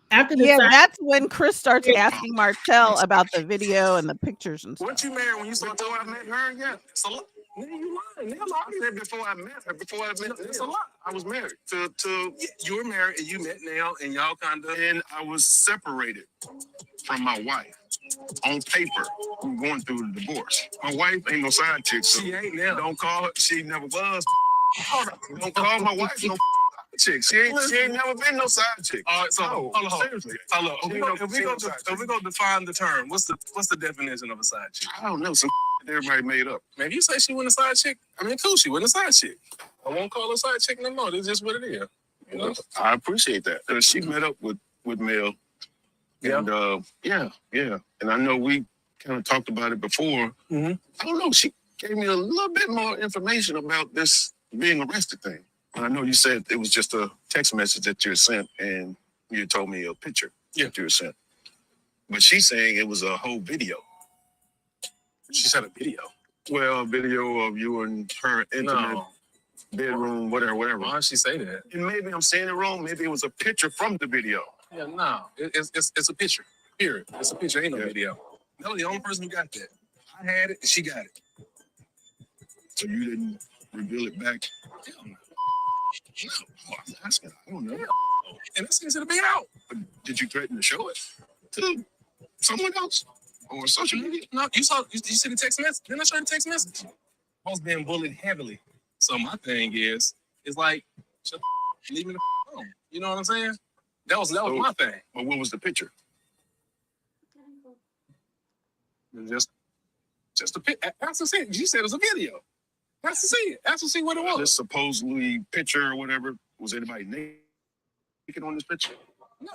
That's when Chris starts asking Martell about the video and the pictures and stuff. Weren't you married when you saw I met her? Yeah, it's a lot. Man, you lying. They're lying. Before I met her, it's a lot. I was married to you were married and you met now, and y'all and I was separated from my wife. On paper, we were going through the divorce. My wife ain't no side chick. So she ain't now. Don't call her. She never was. Don't call my wife no chick. She ain't never been no side chick. All right, so hold on. Seriously. Hold on. If we go define the term, what's the definition of a side chick? I don't know. Some everybody made up. Man, if you say she wasn't a side chick, I mean, cool, she wasn't a side chick. I won't call her a side chick no more. That's just what it is. You know? I appreciate that. She met up with Mel. And yeah. And I know we kind of talked about it before. Mm-hmm. I don't know. She gave me a little bit more information about this being arrested thing. And I know you said it was just a text message that you sent, and you told me a picture that you sent. But she's saying it was a whole video. She said a video. Well, a video of you and her intimate bedroom, whatever. Why did she say that? And maybe I'm saying it wrong. Maybe it was a picture from the video. Yeah, no. It's a picture. Period. It's a picture. Ain't no video. No, the only person who got that. I had it and she got it. So you didn't reveal it back? Hell no. No, I'm asking. I don't know. And that seems to be out. But did you threaten to show it to someone else or social media? No, you see the text message? Didn't I show you the text message? I was being bullied heavily. So my thing is like, leave me the alone. You know what I'm saying? That was my thing. But what was the picture? Just a picture. That's to see it. You said it was a video. That's to see it. That's to see what it was. This supposedly picture or whatever. Was anybody naked on this picture? No.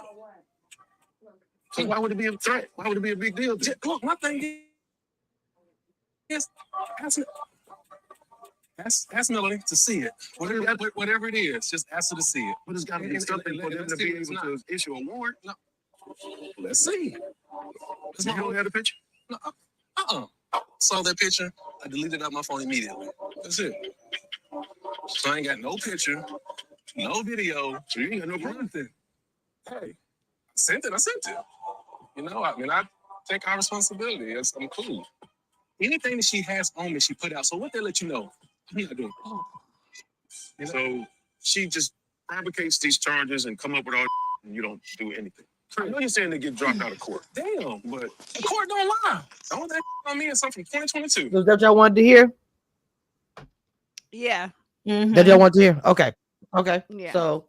So why would it be a threat? Why would it be a big deal? Look, my thing is ask Melanie to see it. Whatever it is, just ask her to see it. But it's got to be something for them to be able to issue a warrant. No. Let's see. You don't have the picture? No. Saw that picture. I deleted it out my phone immediately. That's it. So I ain't got no picture, no video. So you ain't got no problem. Hey, I sent it. You know, I mean, I take our responsibility. I'm cool. Anything that she has on me, she put out. So what they let you know? I'm not doing. You know? So she just fabricates these charges and come up with all, and you don't do anything. I know you're saying they get dropped out of court. Damn, but the court don't lie. All that on me is something from 2022. Was that what y'all wanted to hear? Yeah. Mm-hmm. That y'all want to hear? Okay. Yeah. So,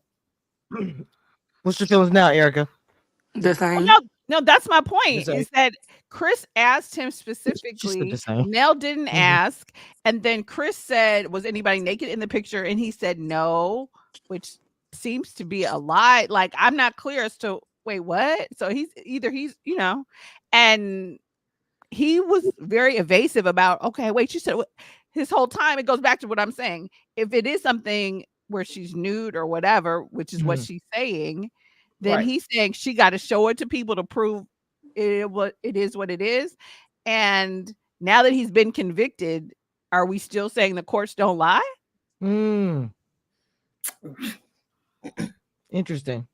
what's your feelings now, Erica? The same. Well, no, that's my point. Is that Chris asked him specifically. Nell didn't ask, and then Chris said, "Was anybody naked in the picture?" And he said no, which seems to be a lie. Like, I'm not clear as to wait, what? So he's and he was very evasive about, okay, wait, you said what? His whole time, it goes back to what I'm saying. If it is something where she's nude or whatever, which is what she's saying, then he's saying she got to show it to people to prove it is what it is. And now that he's been convicted, are we still saying the courts don't lie? Interesting.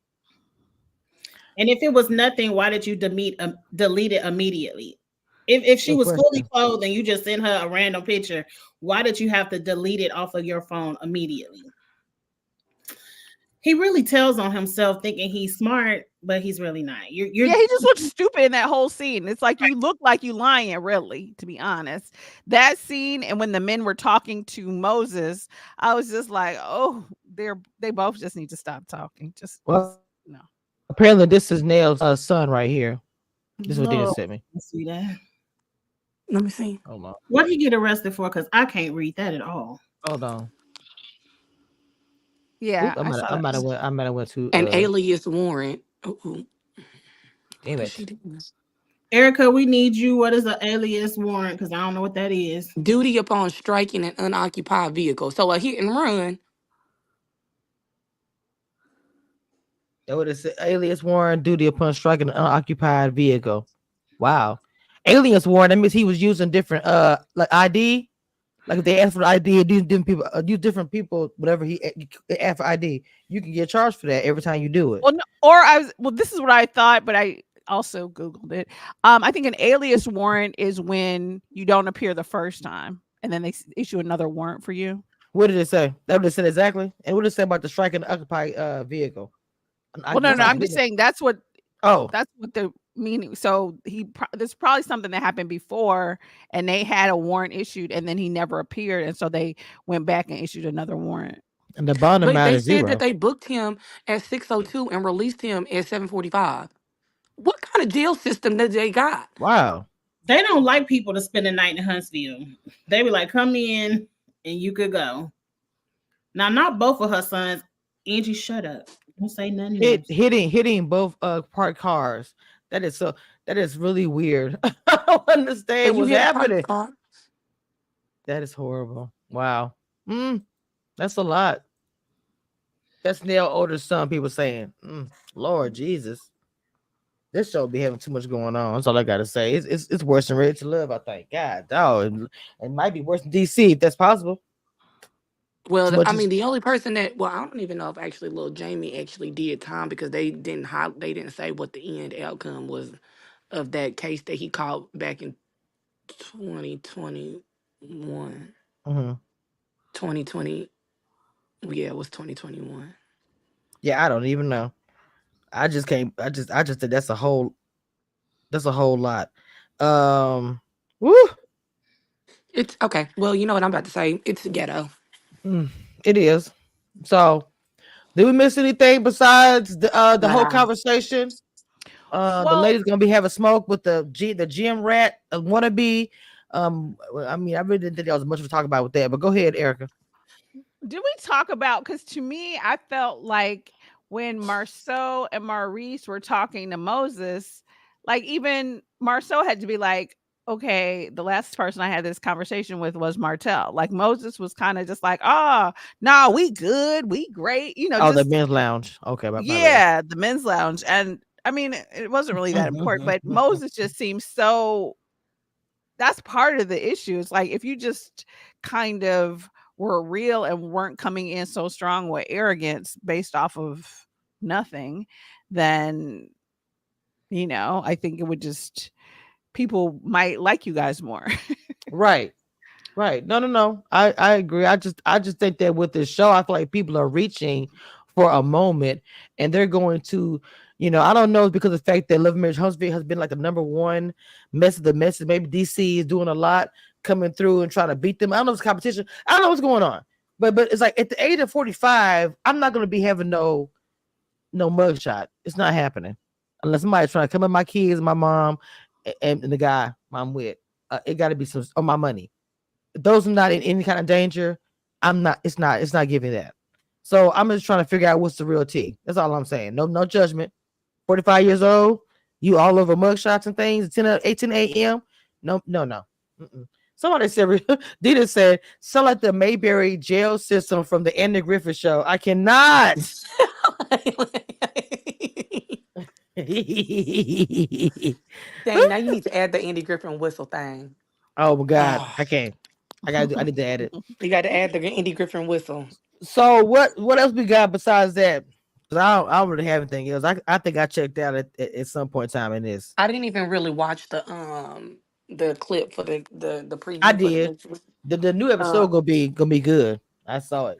And if it was nothing, why did you delete it immediately? If she was fully clothed and you just sent her a random picture, why did you have to delete it off of your phone immediately? He really tells on himself thinking he's smart, but he's really not. You're Yeah, he just looks stupid in that whole scene. It's like you look like you lying, really, to be honest. That scene and when the men were talking to Moses, I was just like, oh, they both just need to stop talking. Well, No. apparently this is Nail's son right here. This is what Dina Lord, sent me. I see that. Let me see. Hold on. What did he get arrested for? Because I can't read that at all. Hold on. Yeah, Oop, I saw I that. might have went to An alias warrant. damn it. She didn't. Erica, we need you. What is an alias warrant? Because I don't know what that is. Duty upon striking an unoccupied vehicle. So a hit and run. That would have said alias warrant duty upon striking an unoccupied vehicle. Wow. Alias warrant, that means he was using different like ID. Like if they ask for the ID, these different people, whatever he asked for ID, you can get charged for that every time you do it. Well, no, well, this is what I thought, but I also Googled it. I think an alias warrant is when you don't appear the first time and then they issue another warrant for you. What did it say? That would have said exactly. And what did it say about the striking an occupied vehicle? Well, no, I'm just saying that's what the meaning. So there's probably something that happened before and they had a warrant issued and then he never appeared. And so they went back and issued another warrant. And the bond But amount they is said 0. that they booked him at 6:02 and released him at 7:45. What kind of jail system did they got? Wow. They don't like people to spend the night in Huntsville. They be like, come in and you could go. Now, not both of her sons. Angie, shut up. Don't say nothing. Hitting both parked cars. That is really weird. I don't understand what's happening. That is horrible. Wow. That's a lot. That's Neil older son, people saying. Lord Jesus. This show be having too much going on. That's all I gotta say. It's worse than Ready to Live, I think. God, dog. It might be worse than DC if that's possible. Well, I mean, the only person that I don't even know if actually little Jamie actually did time because they didn't say what the end outcome was of that case that he called back in 2021. 2020. Yeah, it was 2021. Yeah, I don't even know. I just think that's a whole lot. Woo. It's okay. Well, you know what I'm about to say. It's ghetto. It is. So, did we miss anything besides the whole conversation? The lady's gonna be having smoke with the gym rat wannabe. I mean, I really didn't think there was much to talk about with that, but go ahead, Erica. Did we talk about, because to me, I felt like when Marceau and Maurice were talking to Moses, like even Marceau had to be like, okay, the last person I had this conversation with was Martell. Like Moses was kind of just like, no, we good, we great, the men's lounge. Okay, yeah, the men's lounge. And I mean, it wasn't really that important, but Moses just seems so. That's part of the issue. It's like if you just kind of were real and weren't coming in so strong with arrogance based off of nothing, then I think it would just people might like you guys more. Right. No. I agree. I just think that with this show, I feel like people are reaching for a moment and they're going to, I don't know, because of the fact that Love Marriage Huntsville has been like the number one mess of the messes. Maybe DC is doing a lot coming through and trying to beat them. I don't know if it's competition. I don't know what's going on. But it's like at the age of 45, I'm not gonna be having no mugshot. It's not happening. Unless somebody's trying to come at my kids, my mom, and the guy I'm with. It gotta be some on my money. Those are not in any kind of danger. It's not giving that. So I'm just trying to figure out what's the real tea. That's all I'm saying. No judgment. 45 years old, you all over mugshots and things, 18 a.m. No. Somebody said, Dita said, sound like the Mayberry jail system from the Andy Griffith show. I cannot. Dang, now you need to add the Andy Griffin whistle thing. Oh my God, I can't. I need to add it. You got to add the Andy Griffin whistle. So what else we got besides that? Because I don't really have anything else. I think I checked out at some point in time in this. I didn't even really watch the clip for the preview. I did. The new episode gonna be good. I saw it.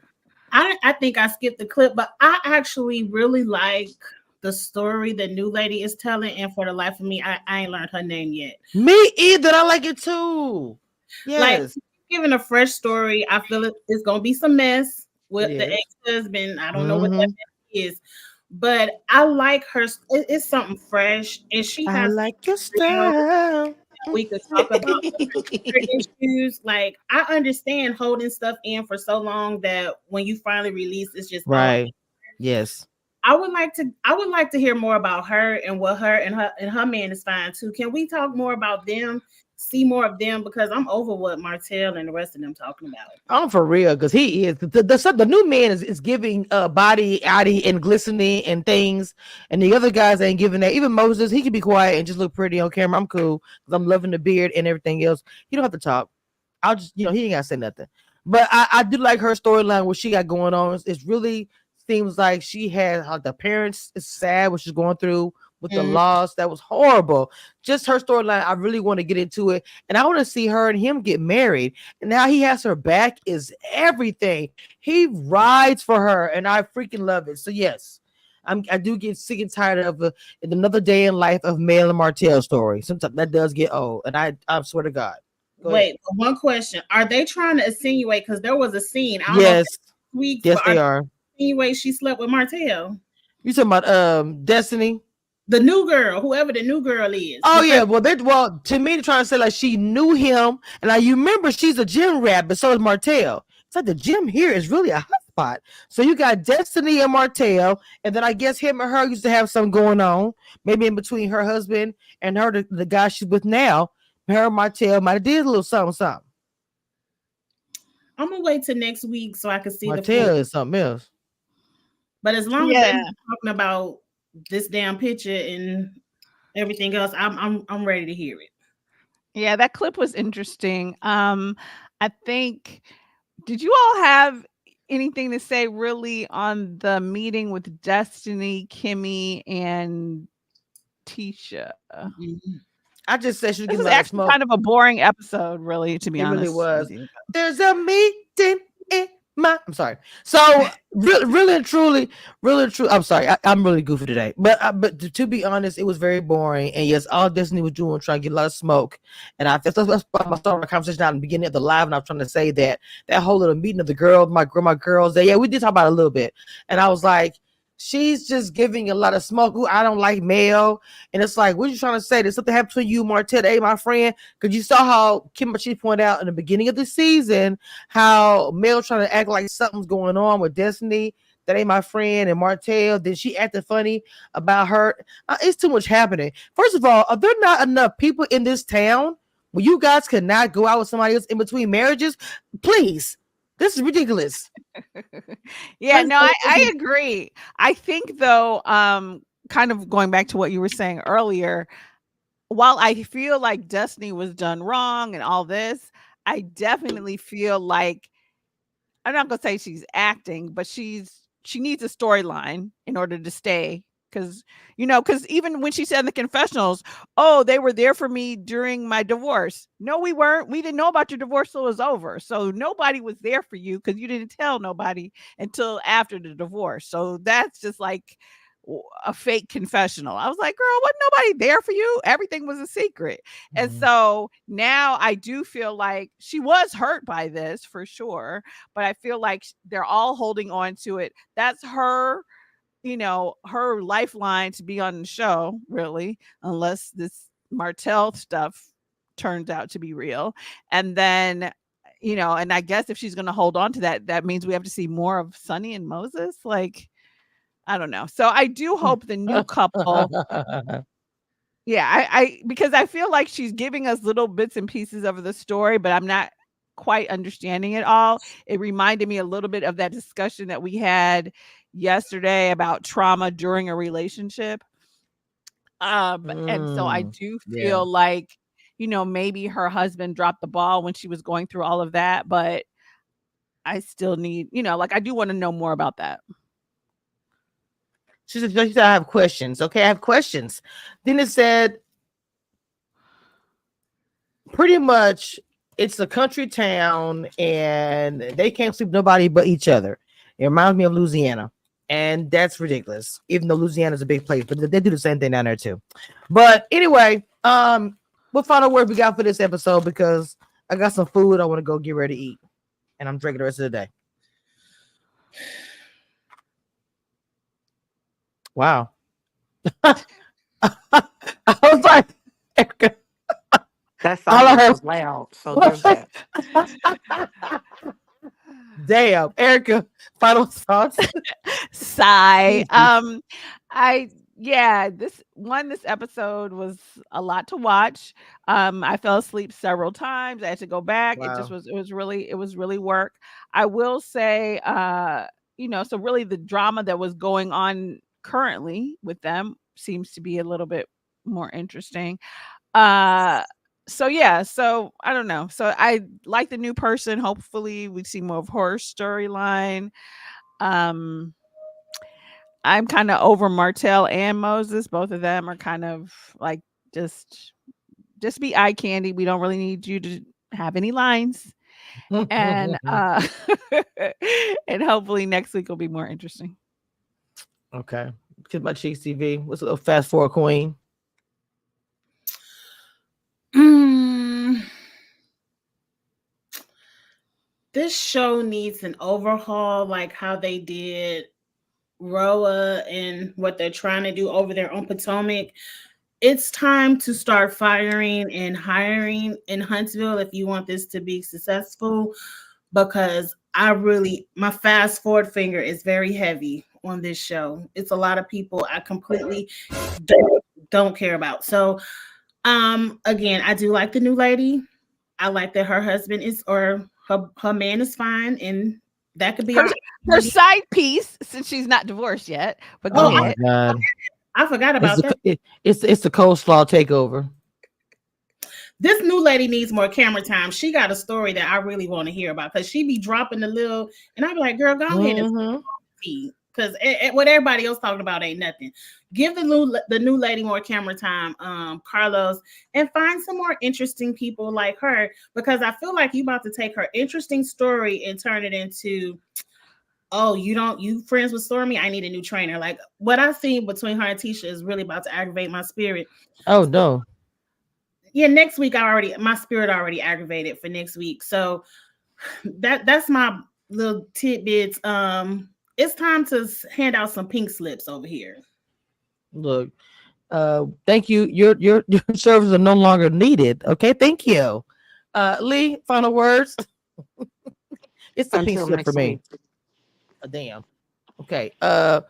I think I skipped the clip, but I actually really like the story the new lady is telling, and for the life of me, I ain't learned her name yet. Me either. I like it too. Like Yes, giving a fresh story, I feel it's gonna be some mess it with the is. ex-husband. I don't know what that Mm-hmm. mess is, but I like her. It's something fresh, and she I has like your real. style. We could talk about her issues. Like I understand holding stuff in for so long that when you finally release, it's just all. Right. Yes. I would like to hear more about her and what her man is fine too. Can we talk more about them? See more of them because I'm over what Martell and the rest of them talking about. I'm for real because he is the new man is giving body, addy, and glistening and things, and the other guys ain't giving that. Even Moses, he can be quiet and just look pretty on camera. I'm cool because I'm loving the beard and everything else. He don't have to talk. I'll just he ain't gotta say nothing. But I do like her storyline. What she got going on. It's really seems like she had how the parents is sad what she's going through with the Mm. loss. That was horrible. Just her storyline. I really want to get into it, and I want to see her and him get married. And now he has her back is everything. He rides for her, and I freaking love it. So yes. I do get sick and tired of another day in life of Mel and Martell story. Sometimes that does get old, and I swear to God. Go ahead. Wait, one question: are they trying to insinuate? Because there was a scene. I don't know if Yes, it's weeks, yes, but are they they are. insinuate she slept with Martell, You talking about Destiny? the new girl, whoever the new girl is? Oh Because yeah, well to me they're trying to say like she knew him, and like you remember she's a gym rat, but so is Martell. It's like the gym here is really a hot spot. So you got Destiny and Martell, and then I guess him and her used to have something going on, maybe in between her husband and her, the guy she's with now. Her and Martell might have did a little something, something. I'm gonna wait till next week so I can see the full. Martell is something else. But as long as they're Yeah. talking about this damn picture and everything else, I'm ready to hear it. Yeah, that clip was interesting. I think did you all have anything to say really on the meeting with Destiny, Kimmy, and Tisha? I just said she was This getting was a lot of actually smoke. kind of a boring episode, really, to be It really honest was. with you. There's a meeting in my. I'm sorry. So really and truly, really and true. I'm sorry. I'm really goofy today. But to be honest, it was very boring. And yes, all Disney was doing trying to get a lot of smoke. And that's why I started my conversation out in the beginning of the live, and I was trying to say that whole little meeting of the girls, my girls. Yeah, we did talk about it a little bit, and I was like. She's just giving a lot of smoke. Ooh, I don't like Mel. And it's like, what are you trying to say? Did something happen between you, Martell? Hey, my friend. Because you saw how Kim she pointed out in the beginning of the season how Mel trying to act like something's going on with Destiny. That ain't my friend and Martell. Then she acted funny about her. It's too much happening. First of all, are there not enough people in this town where you guys could not go out with somebody else in between marriages? Please. This is ridiculous. Yeah, no, I agree. I think though, kind of going back to what you were saying earlier, while I feel like Destiny was done wrong and all this, I definitely feel like I'm not gonna say she's acting, but she needs a storyline in order to stay. Because even when she said in the confessionals, oh, they were there for me during my divorce. No, we weren't. We didn't know about your divorce till it was over. So nobody was there for you because you didn't tell nobody until after the divorce. So that's just like a fake confessional. I was like, girl, wasn't nobody there for you? Everything was a secret. And so now I do feel like she was hurt by this for sure, but I feel like they're all holding on to it. That's her, her lifeline to be on the show, really, unless this Martell stuff turns out to be real. And then, and I guess if she's going to hold on to that, that means we have to see more of Sonny and Moses. Like, I don't know. So I do hope the new couple, yeah, I because I feel like she's giving us little bits and pieces of the story, but I'm not quite understanding it all. It reminded me a little bit of that discussion that we had yesterday about trauma during a relationship. And so I do Yeah. feel like, maybe her husband dropped the ball when she was going through all of that, but I still need, like I do want to know more about that. She said, I have questions. Okay, I have questions. Then it said, pretty much, it's a country town and they can't sleep with nobody but each other. It reminds me of Louisiana, and that's ridiculous. Even though Louisiana is a big place, but they do the same thing down there too. But anyway, what final word we got for this episode? Because I got some food I want to go get ready to eat, and I'm drinking the rest of the day. Wow. I was like, Erica, That all I silence heard. was loud. So there's that. Damn, Erica, final thoughts. Sigh. Jesus. I this episode was a lot to watch. I fell asleep several times. I had to go back. Wow. It was really work. I will say, so really the drama that was going on currently with them seems to be a little bit more interesting. So I don't know. So I like the new person. Hopefully we see more of her storyline. Um I'm kind of over Martell and Moses. Both of them are kind of like just be eye candy. We don't really need you to have any lines. And and hopefully next week will be more interesting. Okay. Kiss my cheeks, TV. What's a little fast forward, Queen? This show needs an overhaul, like how they did Roa and what they're trying to do over there on Potomac. It's time to start firing and hiring in Huntsville if you want this to be successful, because my fast forward finger is very heavy on this show. It's a lot of people I completely don't care about. So again, I do like the new lady. I like that her husband is, or her man is fine, and that could be her side piece, since she's not divorced yet. But go ahead. My God. I forgot about that. It's the coleslaw takeover. This new lady needs more camera time. She got a story that I really want to hear about, because she be dropping the little, and I be like, girl, go ahead and see, because what everybody else talking about ain't nothing. Give the new lady more camera time, Carlos, and find some more interesting people like her, because I feel like you about to take her interesting story and turn it into, oh, you friends with Stormy? I need a new trainer. Like what I've seen between her and Tisha is really about to aggravate my spirit. Oh no. Yeah, next week my spirit already aggravated for next week. So that's my little tidbits. It's time to hand out some pink slips over here. Look, thank you. Your services are no longer needed. Okay, thank you. Lee, final words. It's the pink Until slip next for me. week. Damn. Okay. I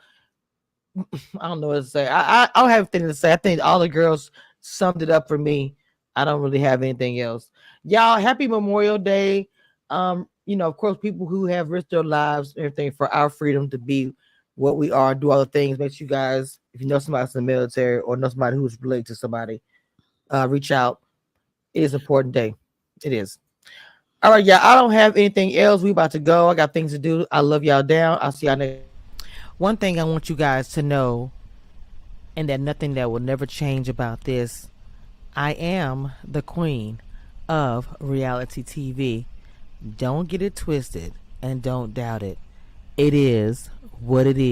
don't know what to say. I don't have anything to say. I think all the girls summed it up for me. I don't really have anything else. Y'all, happy Memorial Day. Of course, people who have risked their lives, everything for our freedom to be what we are, do all the things. Make sure you guys, if you know somebody in the military or know somebody who's related to somebody, reach out. It is an important day. It is. All right, yeah. I don't have anything else. We about to go. I got things to do. I love y'all down. I'll see y'all next. One thing I want you guys to know, and that nothing that will never change about this, I am the queen of reality TV. Don't get it twisted and don't doubt it. It is what it is.